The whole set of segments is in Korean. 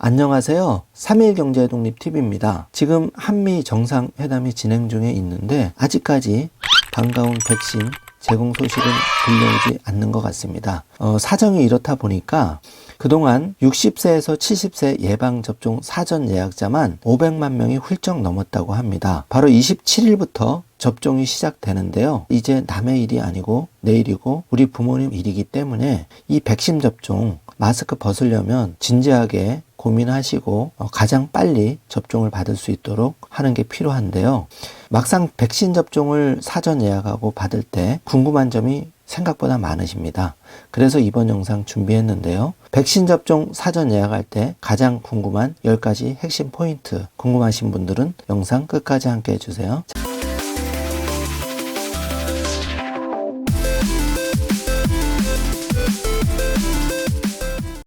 안녕하세요. 3일 경제독립TV입니다. 지금 한미 정상회담이 진행 중에 있는데 아직까지 반가운 백신 제공 소식은 들려오지 않는 것 같습니다. 사정이 이렇다 보니까 그동안 60세에서 70세 예방접종 사전 예약자만 500만 명이 훌쩍 넘었다고 합니다. 바로 27일부터 접종이 시작되는데요. 이제 남의 일이 아니고 내일이고 우리 부모님 일이기 때문에 이 백신 접종 마스크 벗으려면 진지하게 고민하시고 가장 빨리 접종을 받을 수 있도록 하는 게 필요한데요. 막상 백신 접종을 사전 예약하고 받을 때 궁금한 점이 생각보다 많으십니다. 그래서 이번 영상 준비했는데요. 백신 접종 사전 예약할 때 가장 궁금한 10가지 핵심 포인트 궁금하신 분들은 영상 끝까지 함께 해주세요.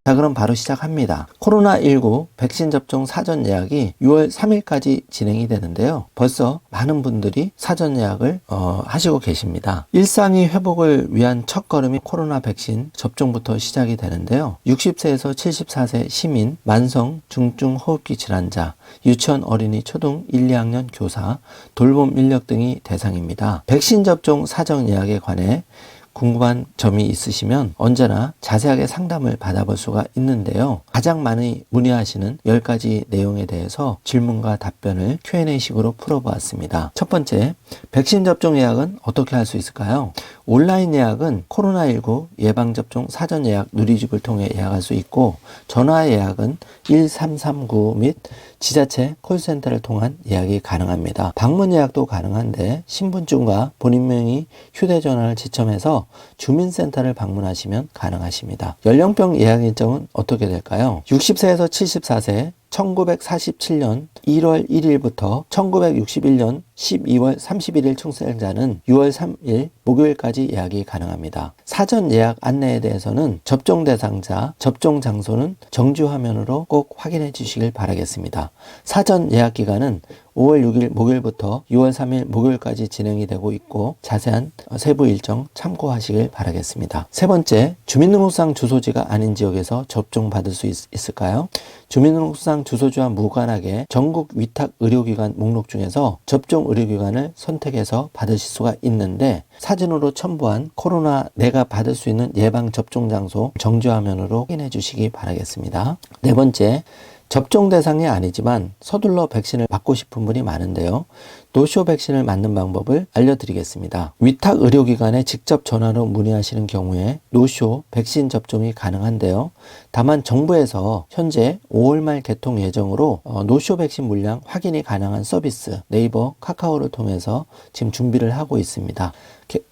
자, 그럼 바로 시작합니다. 코로나19 백신 접종 사전 예약이 6월 3일까지 진행이 되는데요. 벌써 많은 분들이 사전 예약을 하시고 계십니다. 일상의 회복을 위한 첫걸음이 코로나 백신 접종부터 시작이 되는데요. 60세에서 74세 시민, 만성, 중증 호흡기 질환자, 유치원 어린이 초등 1, 2학년 교사, 돌봄 인력 등이 대상입니다. 백신 접종 사전 예약에 관해 궁금한 점이 있으시면 언제나 자세하게 상담을 받아볼 수가 있는데요. 가장 많이 문의하시는 10가지 내용에 대해서 질문과 답변을 Q&A식으로 풀어보았습니다. 첫 번째, 백신 접종 예약은 어떻게 할 수 있을까요? 온라인 예약은 코로나19 예방접종 사전 예약 누리집을 통해 예약할 수 있고, 전화 예약은 1339 및 지자체 콜센터를 통한 예약이 가능합니다. 방문 예약도 가능한데 신분증과 본인명의 휴대전화를 지참해서 주민센터를 방문하시면 가능하십니다. 연령별 예약 일정은 어떻게 될까요? 60세에서 74세 1947년 1월 1일부터 1961년 12월 31일 출생자는 6월 3일 목요일까지 예약이 가능합니다. 사전 예약 안내에 대해서는 접종 대상자, 접종 장소는 정지 화면으로 꼭 확인해 주시길 바라겠습니다. 사전 예약 기간은 5월 6일 목요일부터 6월 3일 목요일까지 진행이 되고 있고 자세한 세부 일정 참고하시길 바라겠습니다. 세 번째, 주민등록상 주소지가 아닌 지역에서 접종받을 수 있을까요? 주민등록상 주소지와 무관하게 전국 위탁 의료기관 목록 중에서 접종 의료기관을 선택해서 받으실 수가 있는데 사진으로 첨부한 코로나 내가 받을 수 있는 예방접종 장소 정지화면으로 확인해 주시기 바라겠습니다. 네 번째, 접종 대상이 아니지만 서둘러 백신을 맞고 싶은 분이 많은데요. 노쇼 백신을 맞는 방법을 알려드리겠습니다. 위탁 의료기관에 직접 전화로 문의하시는 경우에 노쇼 백신 접종이 가능한데요. 다만 정부에서 현재 5월 말 개통 예정으로 노쇼 백신 물량 확인이 가능한 서비스 네이버, 카카오를 통해서 지금 준비를 하고 있습니다.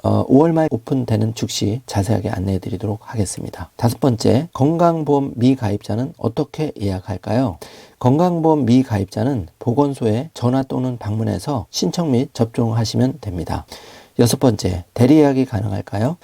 5월 말 오픈되는 즉시 자세하게 안내해 드리도록 하겠습니다. 다섯 번째, 건강보험 미가입자는 어떻게 예약할까요? 건강보험 미가입자는 보건소에 전화 또는 방문해서 신청 및 접종하시면 됩니다. 여섯 번째, 대리 예약이 가능할까요?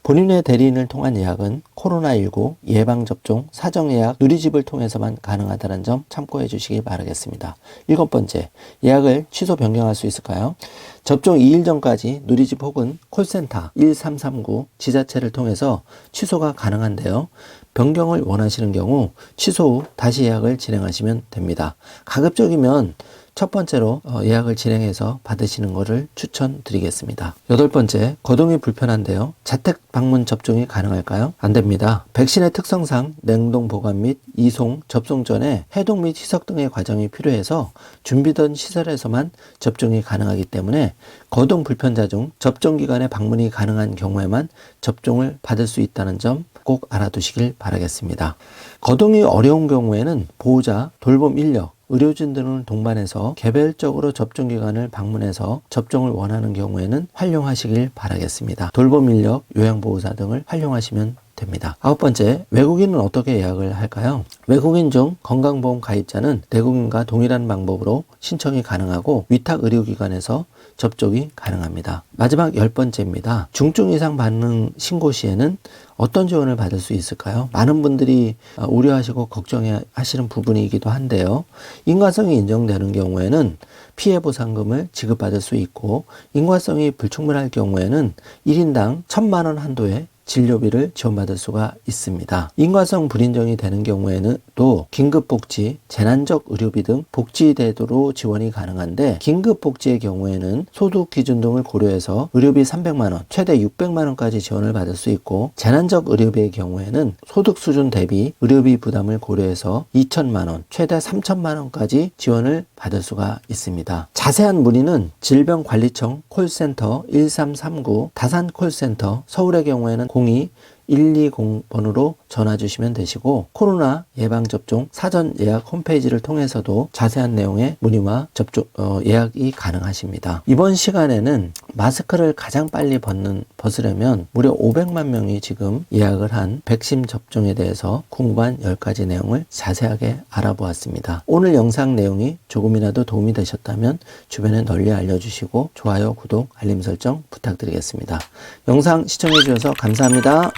본인의 대리인을 통한 예약은 코로나19 예방접종 사전예약 누리집을 통해서만 가능하다는 점 참고해 주시기 바라겠습니다. 일곱 번째, 예약을 취소 변경할 수 있을까요? 접종 2일 전까지 누리집 혹은 콜센터 1339 지자체를 통해서 취소가 가능한데요. 변경을 원하시는 경우 취소 후 다시 예약을 진행하시면 됩니다. 가급적이면 첫 번째로 예약을 진행해서 받으시는 것을 추천드리겠습니다. 여덟 번째, 거동이 불편한데요. 자택 방문 접종이 가능할까요? 안 됩니다. 백신의 특성상 냉동 보관 및 이송, 접종 전에 해독 및 희석 등의 과정이 필요해서 준비된 시설에서만 접종이 가능하기 때문에 거동 불편자 중 접종 기간에 방문이 가능한 경우에만 접종을 받을 수 있다는 점 꼭 알아두시길 바라겠습니다. 거동이 어려운 경우에는 보호자, 돌봄 인력, 의료진 등을 동반해서 개별적으로 접종기관을 방문해서 접종을 원하는 경우에는 활용하시길 바라겠습니다. 돌봄 인력, 요양보호사 등을 활용하시면 됩니다. 아홉 번째, 외국인은 어떻게 예약을 할까요? 외국인 중 건강보험 가입자는 내국인과 동일한 방법으로 신청이 가능하고 위탁 의료기관에서 접종이 가능합니다. 마지막 10번째입니다. 중증 이상 반응 신고 시에는 어떤 지원을 받을 수 있을까요? 많은 분들이 우려하시고 걱정하시는 부분이기도 한데요. 인과성이 인정되는 경우에는 피해보상금을 지급받을 수 있고 인과성이 불충분할 경우에는 1인당 1,000만 원 한도의 진료비를 지원받을 수가 있습니다. 인과성 불인정이 되는 경우에는 또 긴급복지, 재난적 의료비 등 복지제도로 지원이 가능한데 긴급복지의 경우에는 소득 기준 등을 고려해서 의료비 300만 원, 최대 600만 원까지 지원을 받을 수 있고 재난적 의료비의 경우에는 소득 수준 대비 의료비 부담을 고려해서 2천만 원, 최대 3천만 원까지 지원을 받을 수가 있습니다. 자세한 문의는 질병관리청 콜센터 1339 다산 콜센터, 서울의 경우에는 02-120번으로 전화 주시면 되시고 코로나 예방접종 사전 예약 홈페이지를 통해서도 자세한 내용의 문의와 예약이 가능하십니다. 이번 시간에는 마스크를 가장 빨리 벗으려면 무려 500만 명이 지금 예약을 한 백신 접종에 대해서 궁금한 10가지 내용을 자세하게 알아보았습니다. 오늘 영상 내용이 조금이라도 도움이 되셨다면 주변에 널리 알려주시고 좋아요, 구독, 알림 설정 부탁드리겠습니다. 영상 시청해 주셔서 감사합니다.